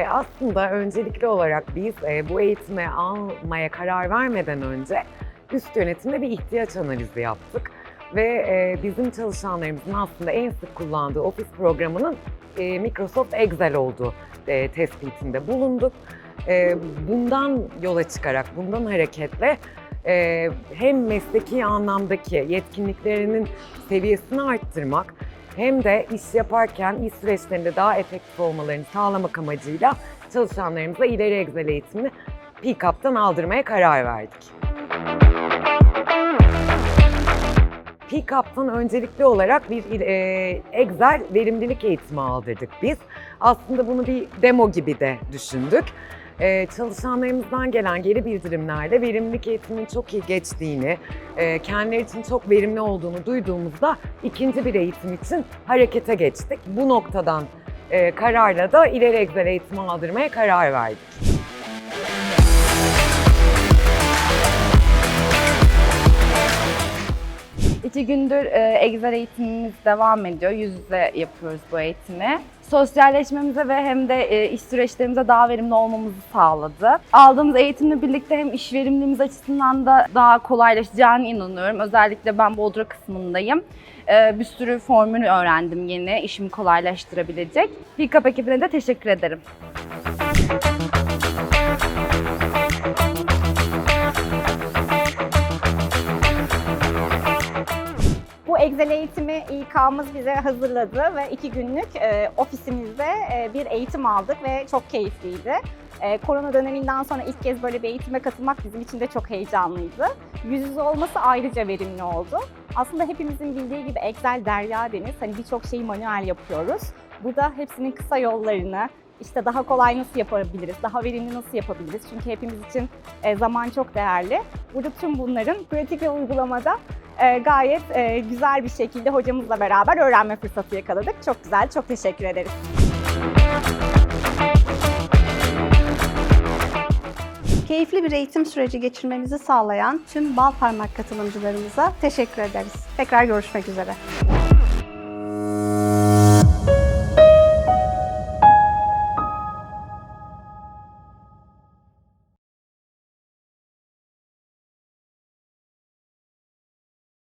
Aslında öncelikli olarak biz bu eğitimi almaya karar vermeden önce üst yönetimle bir ihtiyaç analizi yaptık. Ve bizim çalışanlarımızın aslında en sık kullandığı ofis programının Microsoft Excel olduğu tespitinde bulunduk. Bundan yola çıkarak, bundan hareketle hem mesleki anlamdaki yetkinliklerinin seviyesini arttırmak hem de iş yaparken iş süreçlerinde daha efektif olmalarını sağlamak amacıyla çalışanlarımıza ileri Excel eğitimini P-CAP'tan aldırmaya karar verdik. P-CAP'tan öncelikli olarak bir Excel verimlilik eğitimi aldırdık biz. Aslında bunu bir demo gibi de düşündük. Çalışanlarımızdan gelen geri bildirimlerle verimlilik eğitiminin çok iyi geçtiğini, kendileri için çok verimli olduğunu duyduğumuzda ikinci bir eğitim için harekete geçtik. Bu noktadan kararla da ileri Excel eğitimi aldırmaya karar verdik. İki gündür Excel eğitimimiz devam ediyor. Yüz yüze yapıyoruz bu eğitimi. Sosyalleşmemize ve hem de iş süreçlerimize daha verimli olmamızı sağladı. Aldığımız eğitimle birlikte hem iş verimliliğimiz açısından da daha kolaylaşacağına inanıyorum. Özellikle ben Bodra kısmındayım. Bir sürü formül öğrendim yeni, işimi kolaylaştırabilecek. P-CAP ekibine de teşekkür ederim. Bu Excel eğitimi İK'mız bize hazırladı ve 2 günlük ofisimizde bir eğitim aldık ve çok keyifliydi. Korona döneminden sonra ilk kez böyle bir eğitime katılmak bizim için de çok heyecanlıydı. Yüz yüze olması ayrıca verimli oldu. Aslında hepimizin bildiği gibi Excel derya deniz. Hani birçok şeyi manuel yapıyoruz. Burada hepsinin kısa yollarını, İşte daha kolay nasıl yapabiliriz, daha verimli nasıl yapabiliriz? Çünkü hepimiz için zaman çok değerli. Burada tüm bunların pratik ve uygulamada gayet güzel bir şekilde hocamızla beraber öğrenme fırsatı yakaladık. Çok güzel, çok teşekkür ederiz. Keyifli bir eğitim süreci geçirmemizi sağlayan tüm Balparmak katılımcılarımıza teşekkür ederiz. Tekrar görüşmek üzere.